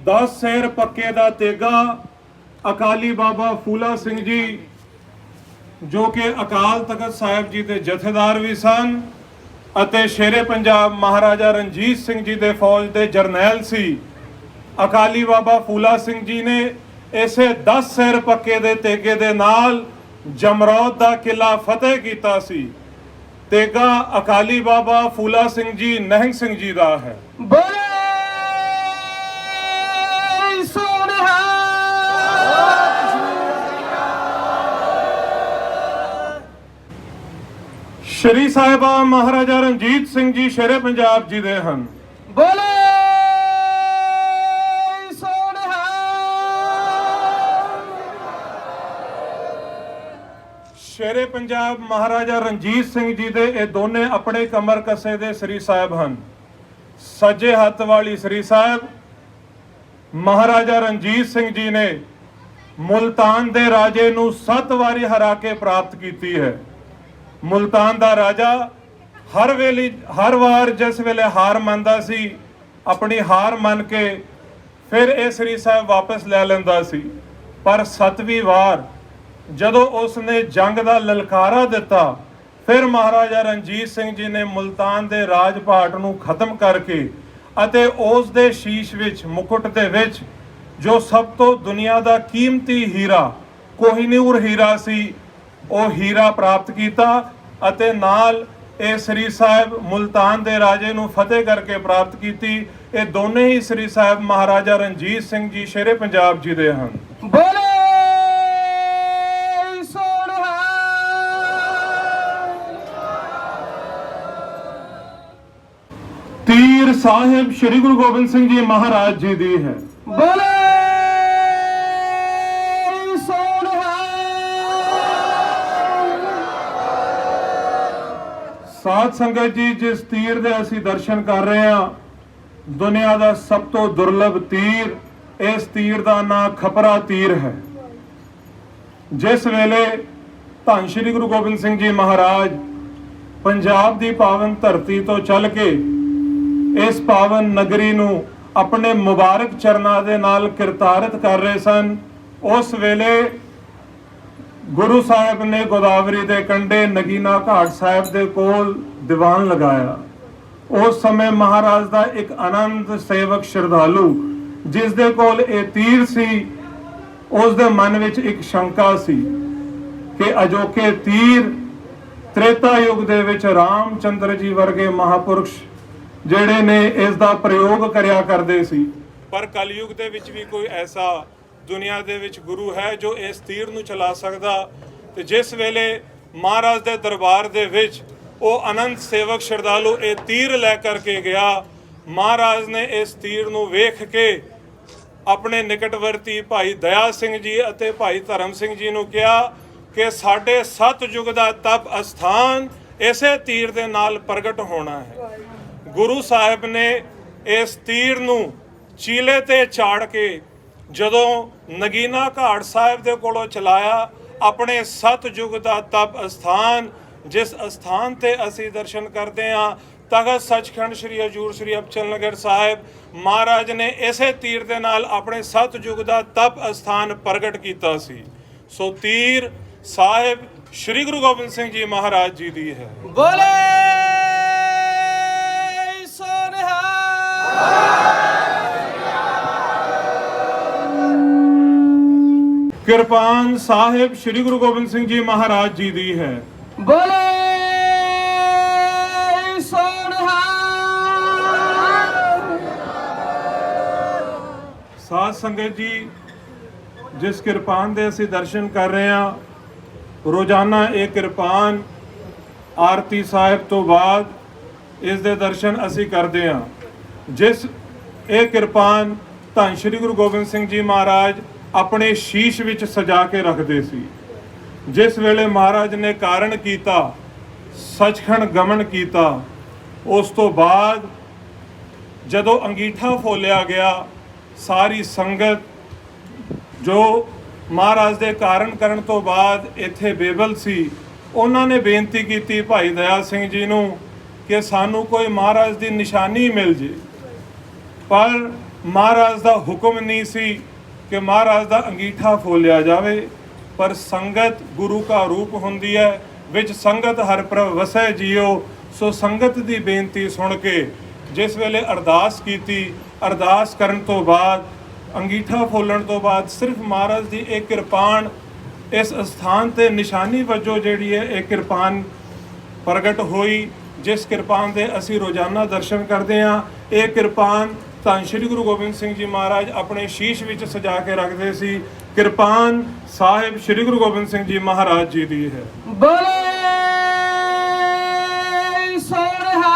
10 ਸੈਰ ਪੱਕੇ ਦਾ ਤੇਗਾ ਅਕਾਲੀ ਬਾਬਾ ਫੂਲਾ ਸਿੰਘ ਜੀ ਜੋ ਕਿ ਅਕਾਲ ਤਖਤ ਸਾਹਿਬ ਜੀ ਦੇ ਜਥੇਦਾਰ ਵੀ ਸਨ ਅਤੇ ਸ਼ੇਰੇ ਪੰਜਾਬ ਮਹਾਰਾਜਾ ਰਣਜੀਤ ਸਿੰਘ ਜੀ ਦੇ ਫੌਜ ਦੇ ਜਰਨੈਲ ਸੀ। ਅਕਾਲੀ ਬਾਬਾ ਫੂਲਾ ਸਿੰਘ ਜੀ ਨੇ ਇਸੇ 10 ਸੈਰ ਪੱਕੇ ਦੇ ਤੇਗੇ ਦੇ ਨਾਲ ਜਮਰੌਦ ਦਾ ਕਿਲਾ ਫਤਿਹ ਕੀਤਾ ਸੀ। ਤੇਗਾ ਅਕਾਲੀ ਬਾਬਾ ਫੂਲਾ ਸਿੰਘ ਜੀ ਨਿਹੰਗ ਸਿੰਘ ਜੀ ਦਾ ਹੈ। ਸ਼੍ਰੀ ਸਾਹਿਬਾ ਮਹਾਰਾਜਾ ਰਣਜੀਤ ਸਿੰਘ ਜੀ ਸ਼ੇਰੇ ਪੰਜਾਬ ਜੀ ਦੇ ਹਨ। ਸ਼ੇਰੇ ਪੰਜਾਬ ਮਹਾਰਾਜਾ ਰਣਜੀਤ ਸਿੰਘ ਜੀ ਦੇ ਇਹ ਦੋਨੇ ਆਪਣੇ ਕਮਰ ਕੱਸੇ ਦੇ ਸ੍ਰੀ ਸਾਹਿਬ ਹਨ। ਸੱਜੇ ਹੱਥ ਵਾਲੀ ਸ੍ਰੀ ਸਾਹਿਬ ਮਹਾਰਾਜਾ ਰਣਜੀਤ ਸਿੰਘ ਜੀ ਨੇ ਮੁਲਤਾਨ ਦੇ ਰਾਜੇ ਨੂੰ 7 ਵਾਰੀ ਹਰਾ ਕੇ ਪ੍ਰਾਪਤ ਕੀਤੀ ਹੈ। ਮੁਲਤਾਨ ਦਾ ਰਾਜਾ ਹਰ ਵਾਰ ਜਿਸ ਵੇਲੇ ਹਾਰ ਮੰਨਦਾ ਸੀ ਆਪਣੀ ਹਾਰ ਮੰਨ ਕੇ ਫਿਰ ਇਹ ਸ੍ਰੀ ਸਾਹਿਬ ਵਾਪਸ ਲੈ ਲੈਂਦਾ ਸੀ। ਪਰ 7ਵੀਂ ਵਾਰ ਜਦੋਂ ਉਸ ਨੇ ਜੰਗ ਦਾ ਲਲਕਾਰਾ ਦਿੱਤਾ ਫਿਰ ਮਹਾਰਾਜਾ ਰਣਜੀਤ ਸਿੰਘ ਜੀ ਨੇ ਮੁਲਤਾਨ ਦੇ ਰਾਜ ਭਾਟ ਨੂੰ ਖਤਮ ਕਰਕੇ ਅਤੇ ਉਸ ਦੇ ਸ਼ੀਸ਼ ਵਿੱਚ ਮੁਕੁਟ ਦੇ ਵਿੱਚ ਜੋ ਸਭ ਤੋਂ ਦੁਨੀਆ ਦਾ ਕੀਮਤੀ ਹੀਰਾ ਕੋਹਿਨੂਰ ਹੀਰਾ ਸੀ ਉਹ ਹੀਰਾ ਪ੍ਰਾਪਤ ਕੀਤਾ ਅਤੇ ਨਾਲ ਇਹ ਸ੍ਰੀ ਸਾਹਿਬ ਮੁਲਤਾਨ ਦੇ ਰਾਜੇ ਨੂੰ ਫਤਿਹ ਕਰਕੇ ਪ੍ਰਾਪਤ ਕੀਤੀ। ਇਹ ਦੋਨੇ ਹੀ ਸ੍ਰੀ ਸਾਹਿਬ ਮਹਾਰਾਜਾ ਰਣਜੀਤ ਸਿੰਘ ਜੀ ਸ਼ੇਰੇ ਪੰਜਾਬ ਜੀ ਦੇ ਹਨ। ਤੀਰ ਸਾਹਿਬ ਸ਼੍ਰੀ ਗੁਰੂ ਗੋਬਿੰਦ ਸਿੰਘ ਜੀ ਮਹਾਰਾਜ ਜੀ ਦੀ ਹੈ। ਸਾਧ ਸੰਗਤ ਜੀ ਜਿਸ ਤੀਰ ਦੇ ਅਸੀਂ ਦਰਸ਼ਨ ਕਰ ਰਹੇ ਹਾਂ ਦੁਨੀਆ ਦਾ ਸਭ ਤੋਂ ਦੁਰਲਭ ਤੀਰ, ਇਸ ਤੀਰ ਦਾ ਨਾਂ ਖਪਰਾ ਤੀਰ ਹੈ। ਜਿਸ ਵੇਲੇ ਧੰਨ ਸ਼੍ਰੀ ਗੁਰੂ ਗੋਬਿੰਦ ਸਿੰਘ ਜੀ ਮਹਾਰਾਜ ਪੰਜਾਬ ਦੀ ਪਾਵਨ ਧਰਤੀ ਤੋਂ ਚੱਲ ਕੇ ਇਸ ਪਾਵਨ ਨਗਰੀ ਨੂੰ ਆਪਣੇ ਮੁਬਾਰਕ ਚਰਨਾਂ ਦੇ ਨਾਲ ਕਿਰਤਾਰਤ ਕਰ ਰਹੇ ਸਨ, ਉਸ ਵੇਲੇ ਗੁਰੂ ਸਾਹਿਬ ਨੇ ਗੋਦਾਵਰੀ ਦੇ ਕੰਢੇ ਨਗੀਨਾ ਘਾਟ ਸਾਹਿਬ ਦੇ ਕੋਲ ਦੀਵਾਨ ਲਗਾਇਆ। ਉਸ ਸਮੇਂ ਮਹਾਰਾਜ ਦਾ ਇੱਕ ਅਨੰਤ ਸੇਵਕ ਸ਼ਰਧਾਲੂ ਜਿਸ ਦੇ ਕੋਲ ਇਹ ਤੀਰ ਸੀ ਉਸ ਦੇ ਮਨ ਵਿੱਚ ਇੱਕ ਸ਼ੰਕਾ ਸੀ ਕਿ ਅਜੋਕੇ ਤੀਰ ਤ੍ਰੇਤਾ ਯੁੱਗ ਦੇ ਵਿੱਚ ਰਾਮਚੰਦਰ ਜੀ ਵਰਗੇ ਮਹਾਪੁਰਸ਼ ਜਿਹੜੇ ਨੇ ਇਸ ਦਾ ਪ੍ਰਯੋਗ ਕਰਿਆ ਕਰਦੇ ਸੀ, ਪਰ ਕਲਯੁਗ ਦੇ ਵਿੱਚ ਵੀ ਕੋਈ ਐਸਾ ਦੁਨੀਆ ਦੇ ਵਿੱਚ ਗੁਰੂ ਹੈ ਜੋ ਇਸ ਤੀਰ ਨੂੰ ਚਲਾ ਸਕਦਾ। ਤੇ ਜਿਸ ਵੇਲੇ ਮਹਾਰਾਜ ਦੇ ਦਰਬਾਰ ਦੇ ਵਿੱਚ ਉਹ ਅਨੰਤ ਸੇਵਕ ਸ਼ਰਧਾਲੂ ਇਹ ਤੀਰ ਲੈ ਕਰਕੇ ਗਿਆ, ਮਹਾਰਾਜ ਨੇ ਇਸ ਤੀਰ ਨੂੰ ਵੇਖ ਕੇ ਆਪਣੇ ਨਿਕਟਵਰਤੀ ਭਾਈ ਦਇਆ ਸਿੰਘ ਜੀ ਅਤੇ ਭਾਈ ਧਰਮ ਸਿੰਘ ਜੀ ਨੂੰ ਕਿਹਾ ਕਿ ਸਾਡੇ 7 ਯੁੱਗ ਦਾ ਤਪ ਅਸਥਾਨ ਇਸੇ ਤੀਰ ਦੇ ਨਾਲ ਪ੍ਰਗਟ ਹੋਣਾ ਹੈ। ਗੁਰੂ ਸਾਹਿਬ ਨੇ ਇਸ ਤੀਰ ਨੂੰ ਚੀਲੇ ਤੇ ਚਾੜ ਕੇ ਜਦੋਂ ਨਗੀਨਾ ਘਾਟ ਸਾਹਿਬ ਦੇ ਕੋਲੋਂ ਚਲਾਇਆ, ਆਪਣੇ 7 ਯੁੱਗ ਦਾ ਤਪ ਅਸਥਾਨ ਜਿਸ ਅਸਥਾਨ ਤੇ ਅਸੀਂ ਦਰਸ਼ਨ ਕਰਦੇ ਹਾਂ ਤਖਤ ਸੱਚਖੰਡ ਸ੍ਰੀ ਹਜੂਰ ਸ੍ਰੀ ਅਬਚਲ ਨਗਰ ਸਾਹਿਬ, ਮਹਾਰਾਜ ਨੇ ਇਸੇ ਤੀਰ ਦੇ ਨਾਲ ਆਪਣੇ 7 ਯੁੱਗ ਦਾ ਤਪ ਅਸਥਾਨ ਪ੍ਰਗਟ ਕੀਤਾ ਸੀ। ਸੋ ਤੀਰ ਸਾਹਿਬ ਸ੍ਰੀ ਗੁਰੂ ਗੋਬਿੰਦ ਸਿੰਘ ਜੀ ਮਹਾਰਾਜ ਜੀ ਦੀ ਹੈ। ਕਿਰਪਾਨ ਸਾਹਿਬ ਸ੍ਰੀ ਗੁਰੂ ਗੋਬਿੰਦ ਸਿੰਘ ਜੀ ਮਹਾਰਾਜ ਜੀ ਦੀ ਹੈ। ਸਾਧ ਸੰਗਤ ਜੀ ਜਿਸ ਕਿਰਪਾਨ ਦੇ ਅਸੀਂ ਦਰਸ਼ਨ ਕਰ ਰਹੇ ਹਾਂ, ਰੋਜ਼ਾਨਾ ਇਹ ਕਿਰਪਾਨ ਆਰਤੀ ਸਾਹਿਬ ਤੋਂ ਬਾਅਦ ਇਸ ਦੇ ਦਰਸ਼ਨ ਅਸੀਂ ਕਰਦੇ ਹਾਂ। ਜਿਸ ਇਹ ਕਿਰਪਾਨ ਧੰਨ ਸ਼੍ਰੀ ਗੁਰੂ ਗੋਬਿੰਦ ਸਿੰਘ ਜੀ ਮਹਾਰਾਜ ਆਪਣੇ ਸ਼ੀਸ਼ ਵਿੱਚ ਸਜਾ ਕੇ ਰੱਖਦੇ ਸੀ। ਜਿਸ ਵੇਲੇ ਮਹਾਰਾਜ ਨੇ ਕਾਰਨ ਕੀਤਾ, ਸੱਚਖੰਡ ਗਮਨ ਕੀਤਾ, ਉਸ ਤੋਂ ਬਾਅਦ ਜਦੋਂ ਅੰਗੀਠਾ ਫੋਲਿਆ ਗਿਆ, ਸਾਰੀ ਸੰਗਤ ਜੋ ਮਹਾਰਾਜ ਦੇ ਕਾਰਨ ਕਰਨ ਤੋਂ ਬਾਅਦ ਇੱਥੇ ਬੇਬਲ ਸੀ, ਉਹਨਾਂ ਨੇ ਬੇਨਤੀ ਕੀਤੀ ਭਾਈ ਦਇਆ ਸਿੰਘ ਜੀ ਨੂੰ ਕਿ ਸਾਨੂੰ ਕੋਈ ਮਹਾਰਾਜ ਦੀ ਨਿਸ਼ਾਨੀ ਮਿਲ ਜੇ। ਪਰ महाराज का हुक्म नहीं सी कि महाराज का अंगीठा फोलिया जाए, पर संगत गुरु का रूप होंदी है, विच संगत हर प्रभ वसै जियो। सो संगत की बेनती सुन के जिस वेले अरदास की, अरदास करन तो बाद अंगीठा फोलन तो बाद सिर्फ महाराज की एक किरपान इस स्थान ते निशानी वजों जिहड़ी है एक किरपान प्रगट होई, जिस किरपान के असी रोजाना दर्शन करते हैं। ये किरपान धन श्री गुरु गोबिंद सिंह जी महाराज अपने शीश विच सजा के रखते सी। किरपान साहिब श्री गुरु गोबिंद सिंह जी महाराज जी दी है। बोले सोहरा।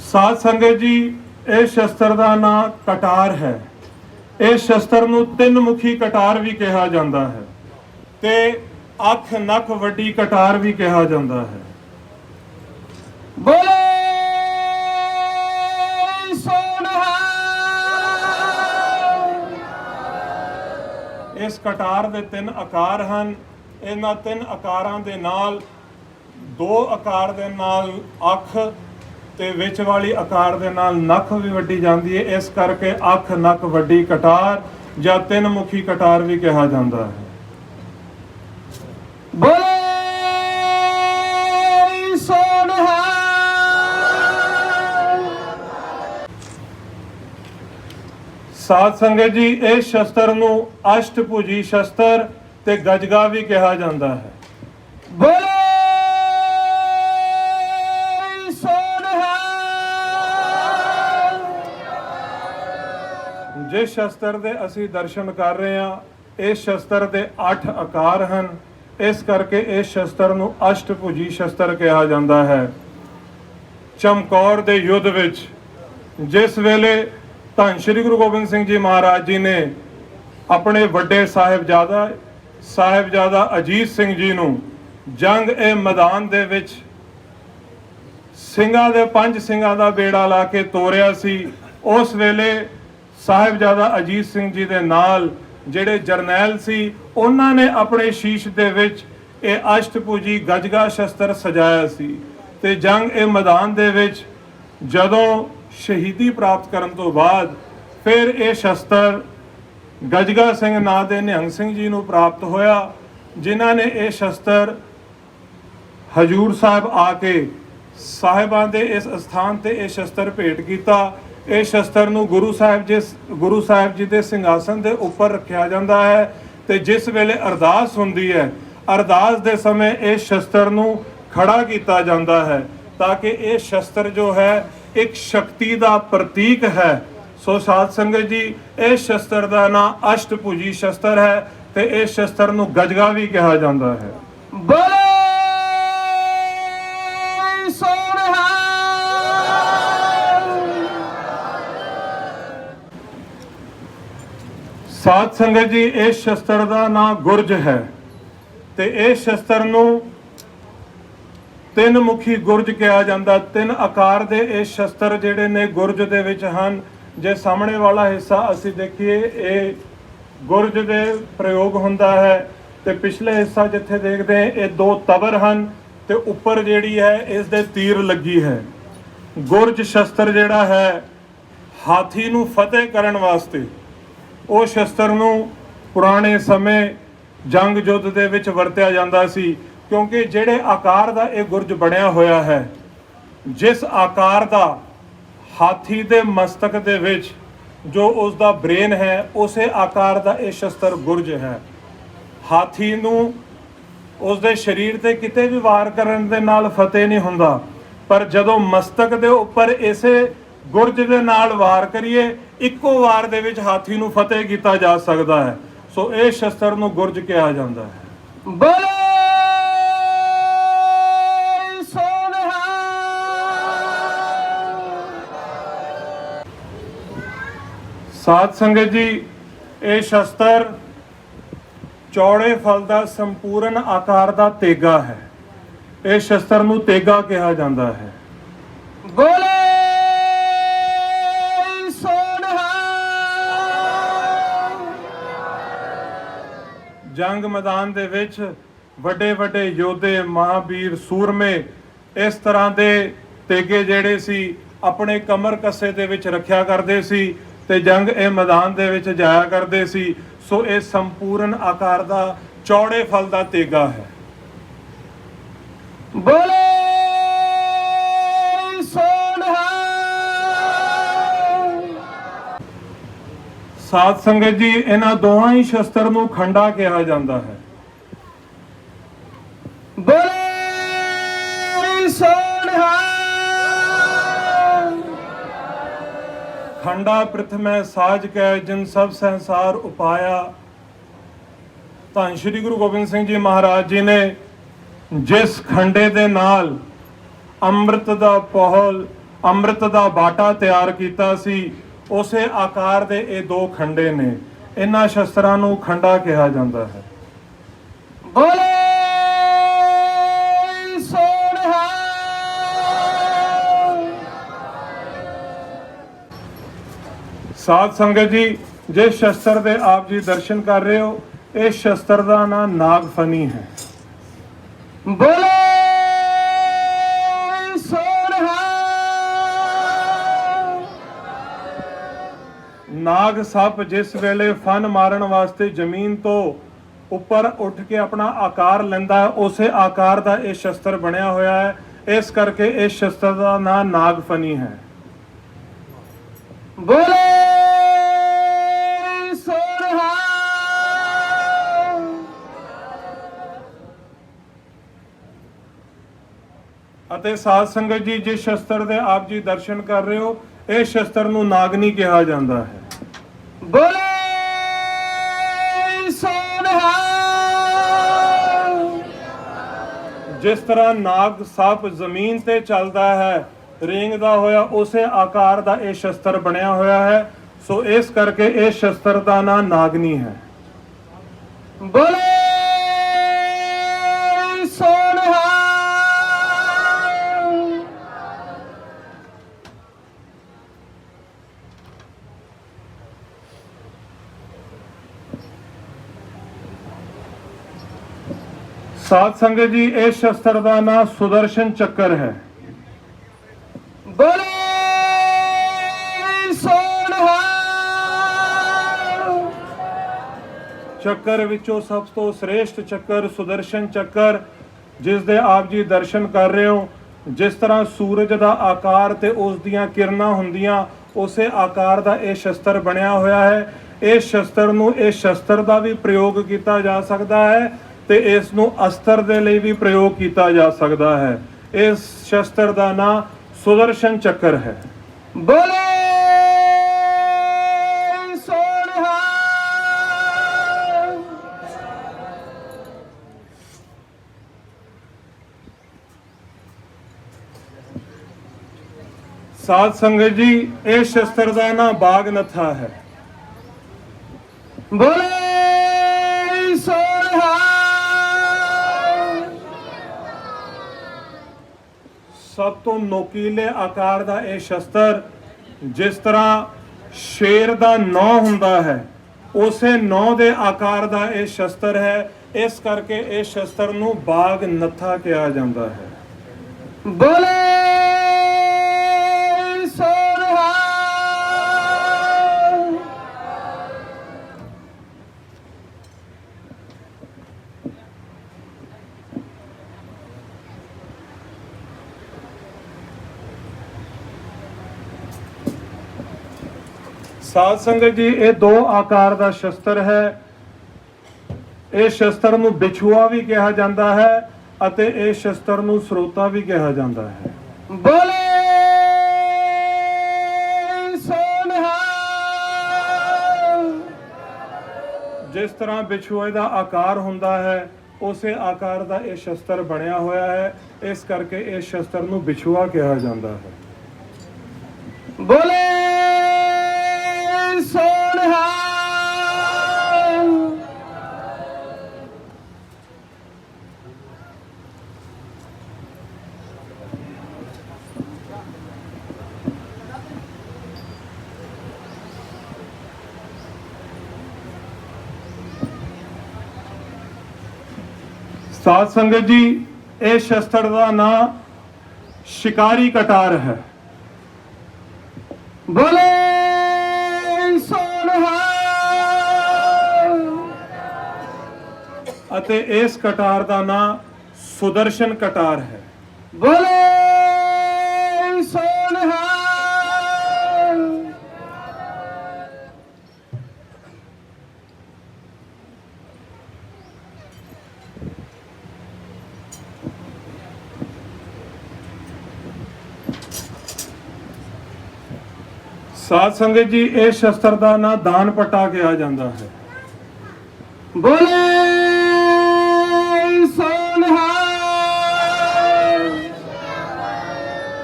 साध संगत जी, इस शस्त्र का नाम कटार है। इस शस्त्र नूं तीन मुखी कटार भी कहा जाता है ते अख नख वड्डी कटार भी कहा जाता है। बोले सोहरा। इस कटार दे तीन आकार हैं। इन्हां तीन आकारां दे नाल दो आकार दे नाल अख ते विच वाली आकार दे नाल नख भी वड्डी जाती है। इस करके अख नख वड्डी कटार या तीन मुखी कटार भी कहा जाता है। बोले सोहरा। साध संगत जी, इस शस्त्र नूं अष्टभुजी शस्त्र ते गजगा भी कहा जाता है। बोले जिस शस्त्र के असी दर्शन कर रहे हैं, इस शस्त्र के 8 आकार हैं। इस करके इस शस्त्र नूं अष्टभुजी शस्त्र कहा जाता है। चमकौर के युद्ध विच जिस वेले धन श्री गुरु गोबिंद सिंह जी महाराज जी ने अपने वड्डे साहिबजादा अजीत सिंह जी नूं जंग ए मैदान दे विच ਸਿੰਘਾਂ ਦੇ 5 ਸਿੰਘਾਂ ਦਾ बेड़ा ला के ਤੋਰਿਆ ਸੀ, उस वेले साहिबजादा अजीत सिंह जी दे नाल ਜਿਹੜੇ ਜਰਨੈਲ ਸੀ ਉਹਨਾਂ ਨੇ ਆਪਣੇ ਸ਼ੀਸ਼ ਦੇ ਵਿੱਚ ਇਹ ਅਸ਼ਟਭੁਜੀ ਗਜਗਾ ਸ਼ਸਤਰ ਸਜਾਇਆ ਸੀ ਤੇ ਜੰਗ ਇਹ ਮੈਦਾਨ ਦੇ ਵਿੱਚ ਜਦੋਂ ਸ਼ਹੀਦੀ ਪ੍ਰਾਪਤ ਕਰਨ ਤੋਂ ਬਾਅਦ ਫਿਰ ਇਹ ਸ਼ਸਤਰ ਗਜਗਾ ਸਿੰਘ ਨਾਂ ਦੇ ਨਿਹੰਗ ਸਿੰਘ ਜੀ ਨੂੰ ਪ੍ਰਾਪਤ ਹੋਇਆ, ਜਿਨ੍ਹਾਂ ਨੇ ਇਹ ਸ਼ਸਤਰ ਹਜੂਰ ਸਾਹਿਬ ਆ ਕੇ ਸਾਹਿਬਾਂ ਦੇ ਇਸ ਸਥਾਨ ਤੇ ਇਹ ਸ਼ਸਤਰ ਭੇਟ ਕੀਤਾ। ਇਹ ਸ਼ਸਤਰ ਨੂੰ ਗੁਰੂ ਸਾਹਿਬ ਜੀ ਦੇ ਸਿੰਘਾਸਨ ਦੇ ਉੱਪਰ ਰੱਖਿਆ ਜਾਂਦਾ ਹੈ ਤੇ ਜਿਸ ਵੇਲੇ ਅਰਦਾਸ ਹੁੰਦੀ ਹੈ, ਅਰਦਾਸ ਦੇ ਸਮੇਂ ਇਹ ਸ਼ਸਤਰ ਨੂੰ ਖੜਾ ਕੀਤਾ ਜਾਂਦਾ ਹੈ ਤਾਂ ਕਿ ਇਹ ਸ਼ਸਤਰ ਜੋ ਹੈ ਇੱਕ ਸ਼ਕਤੀ ਦਾ ਪ੍ਰਤੀਕ ਹੈ। ਸੋ ਸਾਧ ਸੰਗਤ ਜੀ, ਇਸ ਸ਼ਸਤਰ ਦਾ ਨਾਮ ਅਸ਼ਟਭੁਜੀ ਸ਼ਸਤਰ ਹੈ ਤੇ ਇਸ ਸ਼ਸਤਰ ਨੂੰ ਗਜਗਾ ਵੀ ਕਿਹਾ ਜਾਂਦਾ ਹੈ। बोले सोहरा। साध संगत जी, इस शस्त्र का नाम गुरज है ते इस शस्त्र नूं तीन मुखी गुरज कहा जाता। तीन आकार दे इस शस्त्र जिहड़े ने गुरज दे विच हन। जे सामने वाला हिस्सा असी देखिए, ये गुरज दे प्रयोग हुंदा है ते पिछले हिस्सा जिथे देखते हैं ये 2 तबर हन ते उपर जिहड़ी है इस दे तीर लगी है। गुरज शस्त्र जिहड़ा है हाथी नूं फतेह करन वास्ते ਉਹ ਸ਼ਸਤਰ ਨੂੰ ਪੁਰਾਣੇ ਸਮੇਂ ਜੰਗ ਯੁੱਧ ਦੇ ਵਿੱਚ ਵਰਤਿਆ ਜਾਂਦਾ ਸੀ, ਕਿਉਂਕਿ ਜਿਹੜੇ ਆਕਾਰ ਦਾ ਇਹ ਗੁਰਜ ਬਣਿਆ ਹੋਇਆ ਹੈ, ਜਿਸ ਆਕਾਰ ਦਾ ਹਾਥੀ ਦੇ ਮਸਤਕ ਦੇ ਵਿੱਚ ਜੋ ਉਸ ਦਾ ਬ੍ਰੇਨ ਹੈ, ਉਸੇ ਆਕਾਰ ਦਾ ਇਹ ਸ਼ਸਤਰ ਗੁਰਜ ਹੈ। ਹਾਥੀ ਨੂੰ ਉਸ ਦੇ ਸਰੀਰ ਤੇ ਕਿਤੇ ਵੀ ਵਾਰ ਕਰਨ ਦੇ ਨਾਲ ਫਤਿਹ ਨਹੀਂ ਹੁੰਦਾ, ਪਰ ਜਦੋਂ ਮਸਤਕ ਦੇ ਉੱਪਰ ਇਸੇ ਗੁਰਜ ਦੇ ਨਾਲ ਵਾਰ ਕਰੀਏ, ਇੱਕੋ ਵਾਰ ਦੇ ਵਿੱਚ ਹਾਥੀ ਨੂੰ ਫਤਿਹ ਕੀਤਾ ਜਾ ਸਕਦਾ ਹੈ। ਸੋ ਇਹ ਸ਼ਸਤਰ ਨੂੰ ਗੁਰਜ ਕਿਹਾ ਜਾਂਦਾ ਹੈ। बोले सोहरा। साध संगत जी, ਇਹ ਸ਼ਸਤਰ ਚੌੜੇ ਫਲ ਦਾ ਸੰਪੂਰਨ ਆਕਾਰ ਦਾ ਤੇਗਾ ਹੈ। ਇਹ ਸ਼ਸਤਰ ਨੂੰ ਤੇਗਾ ਕਿਹਾ ਜਾਂਦਾ ਹੈ। बोले सोहरा। ਜੰਗ ਮੈਦਾਨ ਦੇ ਵਿੱਚ ਵੱਡੇ ਵੱਡੇ ਯੋਧੇ, ਮਹਾਂਵੀਰ, ਸੂਰਮੇ ਇਸ ਤਰ੍ਹਾਂ ਦੇ ਤੇਗੇ ਜਿਹੜੇ ਸੀ ਆਪਣੇ ਕਮਰ ਕੱਸੇ ਦੇ ਵਿੱਚ ਰੱਖਿਆ ਕਰਦੇ ਸੀ ਤੇ ਜੰਗ ਇਹ ਮੈਦਾਨ ਦੇ ਵਿੱਚ ਜਾਇਆ ਕਰਦੇ ਸੀ। ਸੋ ਇਹ ਸੰਪੂਰਨ ਆਕਾਰ ਦਾ ਚੌੜੇ ਫਲ ਦਾ ਤੇਗਾ ਹੈ। ਬੋਲੇ ਸੋਨਹਾ। ਸਾਧ ਸੰਗਤ ਜੀ, ਇਹਨਾਂ ਦੋਹਾਂ ਹੀ ਸ਼ਸਤਰ ਨੂੰ ਖੰਡਾ ਕਿਹਾ ਜਾਂਦਾ ਹੈ। ਬੋਲੇ ਸੋਨਹਾ। ਖੰਡਾ ਪ੍ਰਥਮੈ ਸਾਜ ਕੈ ਜਿਨ ਸਭ ਸੰਸਾਰ ਉਪਾਇਆ। ਧੰਨ ਸ਼੍ਰੀ ਗੁਰੂ ਗੋਬਿੰਦ ਸਿੰਘ ਜੀ ਮਹਾਰਾਜ ਜੀ ਨੇ ਜਿਸ ਖੰਡੇ ਦੇ ਨਾਲ ਅੰਮ੍ਰਿਤ ਦਾ ਪੋਹਲ, ਅੰਮ੍ਰਿਤ ਦਾ ਬਾਟਾ ਤਿਆਰ ਕੀਤਾ ਸੀ, ਉਸੇ ਆਕਾਰ ਦੇ ਇਹ ਦੋ ਖੰਡੇ ਨੇ। ਇਹਨਾਂ ਸ਼ਸਤਰਾਂ ਨੂੰ ਖੰਡਾ ਕਿਹਾ ਜਾਂਦਾ ਹੈ। ਬੋਲੇ ਸੋਨਹਾ। ਸਾਧ ਸੰਗਤ ਜੀ, ਜਿਸ ਸ਼ਸਤਰ ਦੇ ਆਪ ਜੀ ਦਰਸ਼ਨ ਕਰ ਰਹੇ ਹੋ, ਇਸ ਸ਼ਸਤਰ ਦਾ ਨਾਮ ਨਾਗਫਨੀ ਹੈ। ਬੋਲੇ ਸੋਨਹਾ। ਨਾਗ ਸੱਪ ਜਿਸ ਵੇਲੇ ਫਨ ਮਾਰਨ ਵਾਸਤੇ ਜ਼ਮੀਨ ਤੋਂ ਉੱਪਰ ਉੱਠ ਕੇ ਆਪਣਾ ਆਕਾਰ ਲੈਂਦਾ ਹੈ, ਉਸੇ ਆਕਾਰ ਦਾ ਇਹ ਸ਼ਸਤਰ ਬਣਿਆ ਹੋਇਆ ਹੈ। ਇਸ ਕਰਕੇ ਇਸ ਸ਼ਸਤਰ ਦਾ ਨਾਮ ਨਾਗਫਨੀ ਹੈ। ਬੋਲੇ ਸੋਨਹਾ। ਅਤੇ ਸਾਧ ਸੰਗਤ ਜੀ, ਜਿਸ ਸ਼ਸਤਰ ਦੇ ਆਪ ਜੀ ਦਰਸ਼ਨ ਕਰ ਰਹੇ ਹੋ, ਇਸ ਸ਼ਸਤਰ ਨੂੰ ਨਾਗਨੀ ਕਿਹਾ ਜਾਂਦਾ ਹੈ। ਬੋਲੇ ਸੋਨਹਾ। ਜਿਸ ਤਰ੍ਹਾਂ ਨਾਗ ਸੱਪ ਜ਼ਮੀਨ ਤੇ ਚੱਲਦਾ ਹੈ ਰੇਂਗਦਾ ਹੋਇਆ, ਉਸੇ ਆਕਾਰ ਦਾ ਇਹ ਸ਼ਸਤਰ ਬਣਿਆ ਹੋਇਆ ਹੈ। ਸੋ ਇਸ ਕਰਕੇ ਇਸ ਸ਼ਸਤਰ ਦਾ ਨਾਮ ਨਾਗਨੀ ਹੈ। ਬੋਲੇ ਸੋਨਹਾ। ਸਾਧ ਸੰਗਤ ਜੀ, ਇਸ ਸ਼ਸਤਰ ਦਾ ਨਾਮ ਸੁਦਰਸ਼ਨ ਚੱਕਰ ਹੈ। ਬੋਲੇ ਸੋਨਹਾ। ਚੱਕਰ ਵਿੱਚੋਂ ਸਭ ਤੋਂ ਸ੍ਰੇਸ਼ਟ ਚੱਕਰ ਸੁਦਰਸ਼ਨ ਚੱਕਰ, ਜਿਸ ਦੇ ਆਪ ਜੀ ਦਰਸ਼ਨ ਕਰ ਰਹੇ ਹੋ। ਜਿਸ ਤਰ੍ਹਾਂ ਸੂਰਜ ਦਾ ਆਕਾਰ ਤੇ ਉਸ ਦੀਆਂ ਕਿਰਨਾਂ ਹੁੰਦੀਆਂ, ਉਸੇ ਆਕਾਰ ਦਾ ਇਹ ਸ਼ਸਤਰ ਬਣਿਆ ਹੋਇਆ ਹੈ। ਇਸ ਸ਼ਸਤਰ ਨੂੰ, ਇਸ ਸ਼ਸਤਰ ਦਾ ਵੀ ਪ੍ਰਯੋਗ ਕੀਤਾ ਜਾ ਸਕਦਾ ਹੈ ਤੇ ਇਸ ਨੂੰ ਅਸਤਰ ਦੇ ਲਈ ਵੀ ਪ੍ਰਯੋਗ ਕੀਤਾ ਜਾ ਸਕਦਾ ਹੈ। ਇਸ ਸ਼ਸਤਰ ਦਾ ਨਾਮ ਸੁਦਰਸ਼ਨ ਚੱਕਰ ਹੈ। ਬੋਲੇ ਸੋਨਹਾ। ਸਾਧ ਸੰਗਤ ਜੀ, ਇਸ ਸ਼ਸਤਰ ਦਾ ਨਾਮ ਬਾਗਨਥਾ ਹੈ। ਬੋਲੇ ਸੋਨਹਾ। ਸਭ ਤੋਂ ਨੋਕੀਲੇ ਆਕਾਰ ਦਾ ਇਹ ਸ਼ਸਤਰ, ਜਿਸ ਤਰ੍ਹਾਂ ਸ਼ੇਰ ਦਾ ਨੌ ਹੁੰਦਾ ਹੈ, ਉਸੇ ਨੌ ਦੇ ਆਕਾਰ ਦਾ ਇਹ ਸ਼ਸਤਰ ਹੈ। ਇਸ ਕਰਕੇ ਇਸ ਸ਼ਸਤਰ ਨੂੰ ਬਾਗਨਥਾ ਕਿਹਾ ਜਾਂਦਾ ਹੈ। ਬੋਲੇ ਸੋਨਹਾ। ਸਾਧ ਸੰਗਤ ਜੀ, ਇਹ ਦੋ ਆਕਾਰ ਦਾ ਸ਼ਸਤਰ ਹੈ। ਇਸ ਸ਼ਸਤਰ ਨੂੰ ਬਿਛੂਆ ਵੀ ਕਿਹਾ ਜਾਂਦਾ ਹੈ ਅਤੇ ਇਸ ਸ਼ਸਤਰ ਨੂੰ ਸਰੋਤਾ ਵੀ ਕਿਹਾ ਜਾਂਦਾ ਹੈ। ਬੋਲੇ ਸੋਨਹਾ। ਜਿਸ ਤਰ੍ਹਾਂ ਬਿਛੂਏ ਦਾ ਆਕਾਰ ਹੁੰਦਾ ਹੈ, ਉਸੇ ਆਕਾਰ ਦਾ ਇਹ ਸ਼ਸਤਰ ਬਣਿਆ ਹੋਇਆ ਹੈ। ਇਸ ਕਰਕੇ ਇਸ ਸ਼ਸਤਰ ਨੂੰ ਬਿਛੂਆ ਕਿਹਾ ਜਾਂਦਾ ਹੈ। ਬੋਲੇ ਸੋਨਹਾ। ਸਾਧ ਸੰਗਤ ਜੀ, ਇਹ ਸ਼ਸਤਰ ਦਾ ਨਾਮ ਸ਼ਿਕਾਰੀ ਕਟਾਰ ਹੈ। बोले सोनहा ਅਤੇ ਇਸ ਕਟਾਰ ਦਾ ਨਾਮ ਸੁਦਰਸ਼ਨ ਕਟਾਰ ਹੈ। बोले सोनहा ਸਾਧ ਸੰਗਤ ਜੀ, ਇਹ ਸ਼ਸਤਰ ਦਾ ਨਾਮ ਦਾਨ ਪੱਟਾ ਕਿਹਾ ਜਾਂਦਾ ਹੈ। बोले सोनहा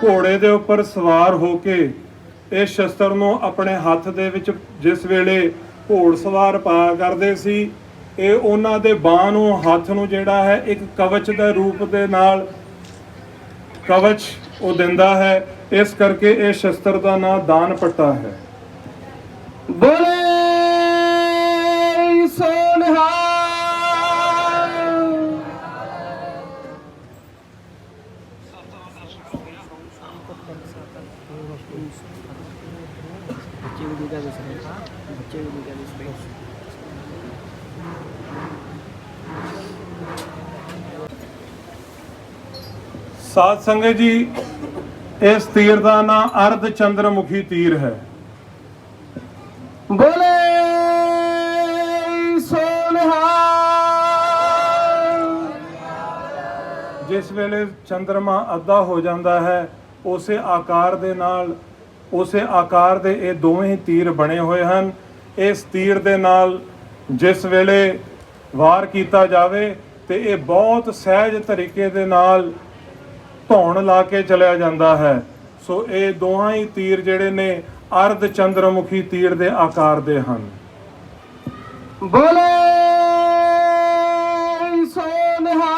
ਘੋੜੇ ਦੇ ਉੱਪਰ ਸਵਾਰ ਹੋ ਕੇ ਇਸ ਸ਼ਸਤਰ ਨੂੰ ਆਪਣੇ ਹੱਥ ਦੇ ਵਿੱਚ ਜਿਸ ਵੇਲੇ ਘੋੜ ਸਵਾਰ ਪਾਇਆ ਕਰਦੇ ਸੀ, ਇਹ ਉਹਨਾਂ ਦੇ ਬਾਹ ਨੂੰ, ਹੱਥ ਨੂੰ ਜਿਹੜਾ ਹੈ ਇੱਕ ਕਵਚ ਦੇ ਰੂਪ ਦੇ ਨਾਲ ਕਵਚ ਉਹ ਦਿੰਦਾ ਹੈ। ਇਸ ਕਰਕੇ ਇਹ ਸ਼ਸਤਰ ਦਾ ਨਾਮ ਦਾਨ ਪੱਟਾ ਹੈ। बोले सोनहा बच्चे को दूसरा बच्चे को दूसरा ਸਾਧ ਸੰਗਤ ਜੀ, ਇਸ ਤੀਰ ਦਾ ਨਾਮ ਅਰਧ ਚੰਦਰਮੁਖੀ ਤੀਰ ਹੈ। बोले सोनहा ਜਿਸ ਵੇਲੇ ਚੰਦਰਮਾ ਅੱਧਾ ਹੋ ਜਾਂਦਾ ਹੈ, ਉਸੇ ਆਕਾਰ ਦੇ ਨਾਲ, ਉਸੇ ਆਕਾਰ ਦੇ ਇਹ ਦੋਵੇਂ ਹੀ ਤੀਰ ਬਣੇ ਹੋਏ ਹਨ। ਇਸ ਤੀਰ ਦੇ ਨਾਲ ਜਿਸ ਵੇਲੇ ਵਾਰ ਕੀਤਾ ਜਾਵੇ ਤੇ ਇਹ ਬਹੁਤ ਸਹਿਜ ਤਰੀਕੇ ਦੇ ਨਾਲ ਧੌਣ ਲਾ ਕੇ ਚਲਿਆ ਜਾਂਦਾ ਹੈ। ਸੋ ਇਹ ਦੋਹਾਂ ਹੀ ਤੀਰ ਜਿਹੜੇ ਨੇ ਅਰਧ ਚੰਦਰਮੁਖੀ ਤੀਰ ਦੇ ਆਕਾਰ ਦੇ ਹਨ। बोले सोनहा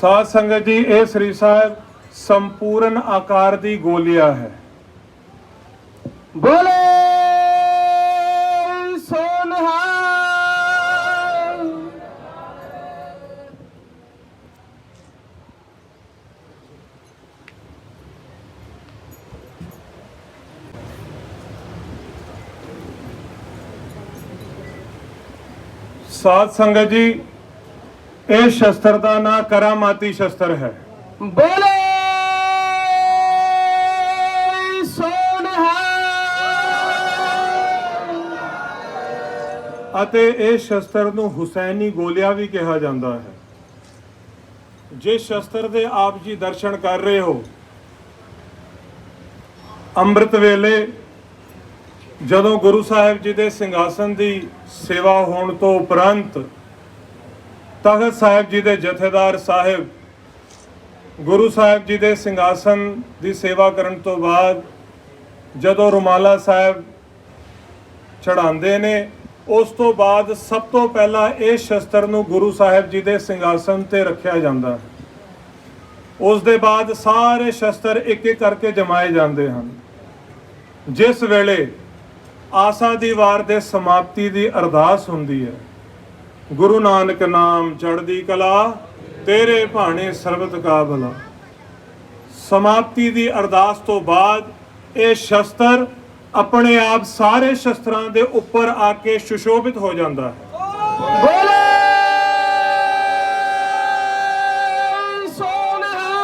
ਸਾਧ ਸੰਗਤ ਜੀ, ਇਹ ਸ੍ਰੀ ਸਾਹਿਬ ਸੰਪੂਰਨ ਆਕਾਰ ਦੀ ਗੋਲੀਆ ਹੈ। बोले सोनहा ਸਾਧ ਸੰਗਤ ਜੀ, ਇਹ ਸ਼ਸਤਰ ਦਾ ਨਾਮ ਕਰਾਮਾਤੀ ਸ਼ਸਤਰ ਹੈ। बोले सोनहा ਅਤੇ ਇਹ ਸ਼ਸਤਰ ਨੂੰ ਹੁਸੈਨੀ ਗੋਲੀਆ ਵੀ ਕਿਹਾ ਜਾਂਦਾ ਹੈ। ਜਿਸ ਸ਼ਸਤਰ ਦੇ ਆਪ ਜੀ ਦਰਸ਼ਨ ਕਰ ਰਹੇ ਹੋ, ਅੰਮ੍ਰਿਤ ਵੇਲੇ ਜਦੋਂ ਗੁਰੂ ਸਾਹਿਬ ਜੀ ਦੇ ਸਿੰਘਾਸਨ ਦੀ ਸੇਵਾ ਹੋਣ ਤੋਂ ਉਪਰੰਤ ਤਖਤ ਸਾਹਿਬ ਜੀ ਦੇ ਜਥੇਦਾਰ ਸਾਹਿਬ ਗੁਰੂ ਸਾਹਿਬ ਜੀ ਦੇ ਸਿੰਘਾਸਨ ਦੀ ਸੇਵਾ ਕਰਨ ਤੋਂ ਬਾਅਦ ਜਦੋਂ ਰੁਮਾਲਾ ਸਾਹਿਬ ਚੜਾਉਂਦੇ ਨੇ, ਉਸ ਤੋਂ ਬਾਅਦ ਸਭ ਤੋਂ ਪਹਿਲਾਂ ਇਸ ਸ਼ਸਤਰ ਨੂੰ ਗੁਰੂ ਸਾਹਿਬ ਜੀ ਦੇ ਸਿੰਘਾਸਨ ਤੇ ਰੱਖਿਆ ਜਾਂਦਾ ਹੈ। ਉਸ ਦੇ ਬਾਅਦ ਸਾਰੇ ਸ਼ਸਤਰ ਇੱਕ ਇੱਕ ਕਰਕੇ ਜਮਾਏ ਜਾਂਦੇ ਹਨ। ਜਿਸ ਵੇਲੇ ਆਸਾ ਦੀ ਵਾਰ ਦੇ ਸਮਾਪਤੀ ਦੀ ਅਰਦਾਸ ਹੁੰਦੀ ਹੈ, ਗੁਰੂ ਨਾਨਕ ਨਾਮ ਚੜ੍ਹਦੀ ਕਲਾ, ਤੇਰੇ ਭਾਣੇ ਸਰਬਤ ਕਾ ਭਲਾ, ਸਮਾਪਤੀ ਦੀ ਅਰਦਾਸ ਤੋਂ ਬਾਅਦ ਇਹ ਸ਼ਸਤਰ ਆਪਣੇ ਆਪ ਸਾਰੇ ਸ਼ਸਤਰਾਂ ਦੇ ਉੱਪਰ ਆ ਕੇ ਸੁਸ਼ੋਭਿਤ ਹੋ ਜਾਂਦਾ ਹੈ। बोले सोनहा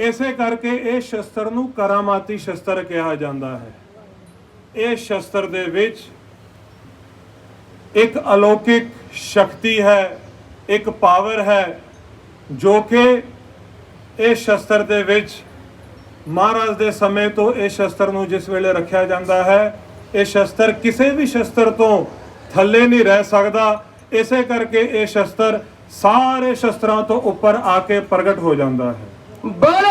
ਇਸੇ ਕਰਕੇ ਇਹ ਸ਼ਸਤਰ ਨੂੰ ਕਰਾਮਾਤੀ ਸ਼ਸਤਰ ਕਿਹਾ ਜਾਂਦਾ ਹੈ। ਇਹ ਸ਼ਸਤਰ ਦੇ ਵਿੱਚ ਇੱਕ ਅਲੌਕਿਕ ਸ਼ਕਤੀ ਹੈ, ਇੱਕ ਪਾਵਰ ਹੈ, ਜੋ ਕਿ ਇਹ ਸ਼ਸਤਰ ਦੇ ਵਿੱਚ ਮਹਾਰਾਜ ਦੇ ਸਮੇਂ ਤੋਂ ਇਹ ਸ਼ਸਤਰ ਨੂੰ ਜਿਸ ਵੇਲੇ ਰੱਖਿਆ ਜਾਂਦਾ ਹੈ, ਇਹ ਸ਼ਸਤਰ ਕਿਸੇ ਵੀ ਸ਼ਸਤਰ ਤੋਂ ਥੱਲੇ ਨਹੀਂ ਰਹਿ ਸਕਦਾ। ਇਸੇ ਕਰਕੇ ਇਹ ਸ਼ਸਤਰ ਸਾਰੇ ਸ਼ਸਤਰਾਂ ਤੋਂ ਉੱਪਰ ਆ ਕੇ ਪ੍ਰਗਟ ਹੋ ਜਾਂਦਾ ਹੈ। बोले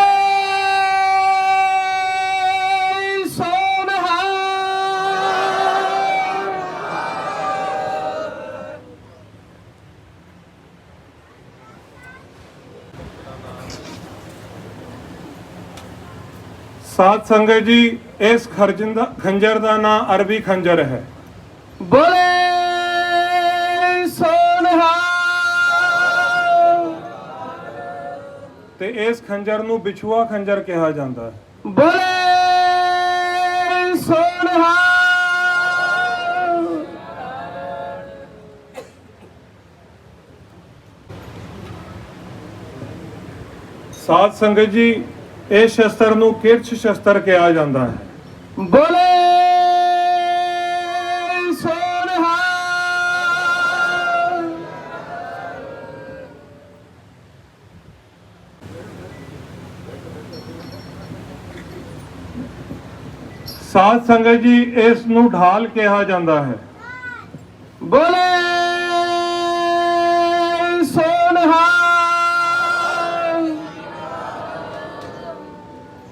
सोनहा साध संगत जी, ਇਸ ਖੰਜਰ ਦਾ ਨਾਂ ਅਰਬੀ ਖੰਜਰ ਹੈ। बोले सोनहा ਤੇ ਇਸ ਖੰਜਰ ਨੂੰ ਬਿਛੂਆ ਖੰਜਰ ਕਿਹਾ ਜਾਂਦਾ ਹੈ। बोले सोनहा ਸਾਧ ਸੰਗਤ ਜੀ, ਇਹ ਸ਼ਸਤਰ ਨੂੰ ਕਿਰਛ ਸ਼ਸਤਰ ਕਿਹਾ ਜਾਂਦਾ ਹੈ। बोले सोनहा ਸਾਧ ਸੰਗਤ ਜੀ, ਇਸ ਨੂੰ ਢਾਲ ਕਿਹਾ ਜਾਂਦਾ ਹੈ। बोले सोनहा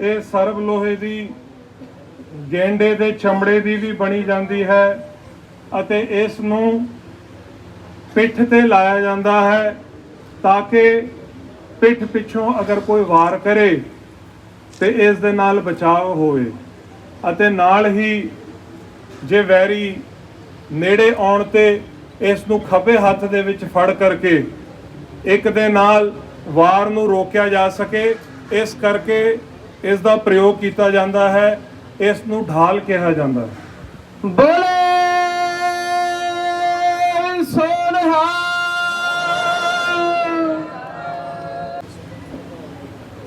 ਇਹ ਸਰਬ ਲੋਹੇ ਦੀ ਗੇਂਡੇ ਦੇ ਚਮੜੇ ਦੀ ਵੀ ਬਣੀ ਜਾਂਦੀ ਹੈ ਅਤੇ ਇਸ ਨੂੰ ਪਿੱਠ ਤੇ ਲਾਇਆ ਜਾਂਦਾ ਹੈ ਤਾਂ ਕਿ ਪਿੱਠ ਪਿੱਛੋਂ ਅਗਰ ਕੋਈ ਵਾਰ ਕਰੇ ਤੇ ਇਸ ਦੇ ਨਾਲ ਬਚਾਅ ਹੋਵੇ ਅਤੇ ਨਾਲ ਹੀ ਜੇ ਵੈਰੀ ਨੇੜੇ ਆਉਣ ਤੇ ਇਸ ਨੂੰ ਖੱਬੇ ਹੱਥ ਦੇ ਵਿੱਚ ਫੜ ਕਰਕੇ ਇੱਕ ਦੇ ਨਾਲ ਵਾਰ ਨੂੰ ਰੋਕਿਆ ਜਾ ਸਕੇ। ਇਸ ਕਰਕੇ ਇਸ ਦਾ ਪ੍ਰਯੋਗ ਕੀਤਾ ਜਾਂਦਾ ਹੈ। ਇਸ ਨੂੰ ਢਾਲ ਕਿਹਾ ਜਾਂਦਾ ਹੈ। बोले सोनहा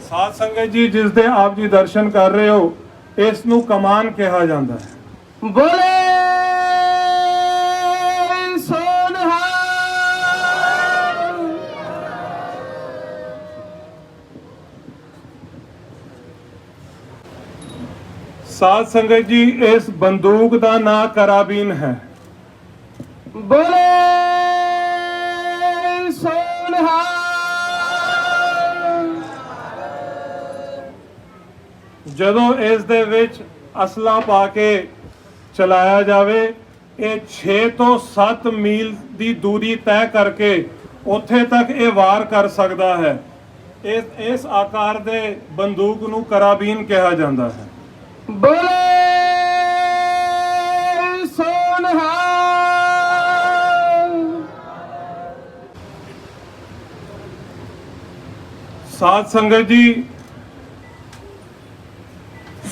ਸਾਧ ਸੰਗਤ ਜੀ, ਜਿਸ ਦੇ ਆਪ ਜੀ ਦਰਸ਼ਨ ਕਰ ਰਹੇ ਹੋ, ਇਸ ਨੂੰ ਕਮਾਨ ਕਿਹਾ ਜਾਂਦਾ ਹੈ। बोले सोनहा ਸਾਧ ਸੰਗਤ ਜੀ, ਇਸ ਬੰਦੂਕ ਦਾ ਨਾਂ ਕਰਾਬੀਨ ਹੈ। बोले सोनहा ਜਦੋਂ ਇਸ ਦੇ ਵਿੱਚ ਅਸਲਾ ਪਾ ਕੇ ਚਲਾਇਆ ਜਾਵੇ, ਇਹ 6 ਤੋਂ 7 ਮੀਲ ਦੀ ਦੂਰੀ ਤੈਅ ਕਰਕੇ ਉੱਥੇ ਤੱਕ ਇਹ ਵਾਰ ਕਰ ਸਕਦਾ ਹੈ। ਇਸ ਆਕਾਰ ਦੇ ਬੰਦੂਕ ਨੂੰ ਕਰਾਬੀਨ ਕਿਹਾ ਜਾਂਦਾ ਹੈ। बोले सोनहा ਸਾਧ ਸੰਗਤ ਜੀ,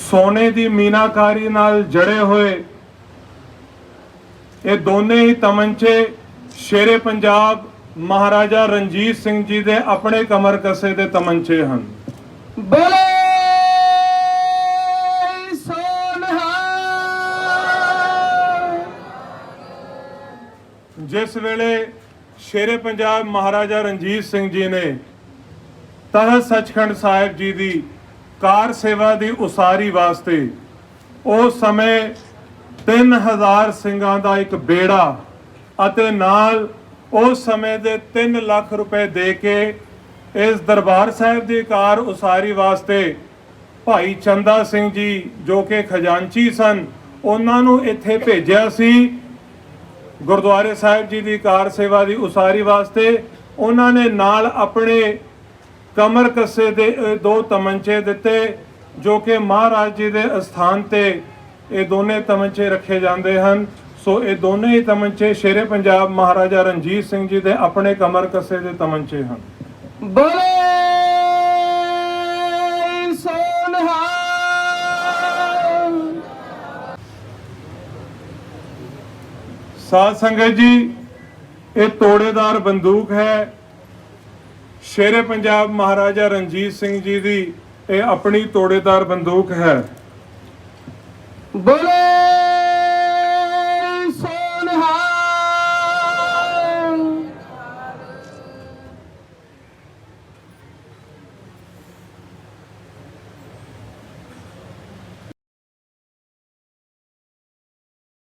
ਸੋਨੇ ਦੀ ਮੀਨਾਕਾਰੀ ਨਾਲ ਜੜੇ ਹੋਏ ਇਹ ਦੋਨੇ ਹੀ ਤਮੰਚੇ ਸ਼ੇਰੇ ਪੰਜਾਬ ਮਹਾਰਾਜਾ ਰਣਜੀਤ ਸਿੰਘ ਜੀ ਦੇ ਆਪਣੇ ਕਮਰ ਕਸੇ ਦੇ ਤਮੰਚੇ ਹਨ। बोले सोनहा ਜਿਸ ਵੇਲੇ ਸ਼ੇਰੇ ਪੰਜਾਬ ਮਹਾਰਾਜਾ ਰਣਜੀਤ ਸਿੰਘ ਜੀ ਨੇ ਤਖਤ ਸੱਚਖੰਡ ਸਾਹਿਬ ਜੀ ਦੀ ਕਾਰ ਸੇਵਾ ਦੀ ਉਸਾਰੀ ਵਾਸਤੇ ਉਸ ਸਮੇਂ 3000 ਸਿੰਘਾਂ ਦਾ ਇੱਕ ਬੇੜਾ ਅਤੇ ਨਾਲ ਉਸ ਸਮੇਂ ਦੇ 3 ਲੱਖ ਰੁਪਏ ਦੇ ਕੇ ਇਸ ਦਰਬਾਰ ਸਾਹਿਬ ਦੀ ਕਾਰ ਉਸਾਰੀ ਵਾਸਤੇ ਭਾਈ ਚੰਦਾ ਸਿੰਘ ਜੀ ਜੋ ਕਿ ਖਜ਼ਾਨਚੀ ਸਨ, ਉਹਨਾਂ ਨੂੰ ਇੱਥੇ ਭੇਜਿਆ ਸੀ ਗੁਰਦੁਆਰੇ ਸਾਹਿਬ ਜੀ ਦੀ ਕਾਰ ਸੇਵਾ ਦੀ ਉਸਾਰੀ ਵਾਸਤੇ। ਉਹਨਾਂ ਨੇ ਨਾਲ ਆਪਣੇ ਕਮਰ ਕੱਸੇ ਦੇ 2 ਤਮੰਚੇ ਦਿੱਤੇ ਜੋ ਕਿ ਮਹਾਰਾਜ ਜੀ ਦੇ ਅਸਥਾਨ ਤੇ ਇਹ ਦੋਨੇ ਤਮੰਚੇ ਰੱਖੇ ਜਾਂਦੇ ਹਨ। ਸੋ ਇਹ ਦੋਨੇ ਹੀ ਤਮੰਚੇ ਸ਼ੇਰੇ ਪੰਜਾਬ ਮਹਾਰਾਜਾ ਰਣਜੀਤ ਸਿੰਘ ਜੀ ਦੇ ਆਪਣੇ ਕਮਰ ਕੱਸੇ ਦੇ ਤਮੰਚੇ ਹਨ। बोले सोनहा ਸਾਧ ਸੰਗਤ ਜੀ, ਇਹ ਤੋੜੇਦਾਰ ਬੰਦੂਕ ਹੈ। ਸ਼ੇਰੇ ਪੰਜਾਬ ਮਹਾਰਾਜਾ ਰਣਜੀਤ ਸਿੰਘ ਜੀ ਦੀ ਇਹ ਆਪਣੀ ਤੋੜੇਦਾਰ ਬੰਦੂਕ ਹੈ। बोले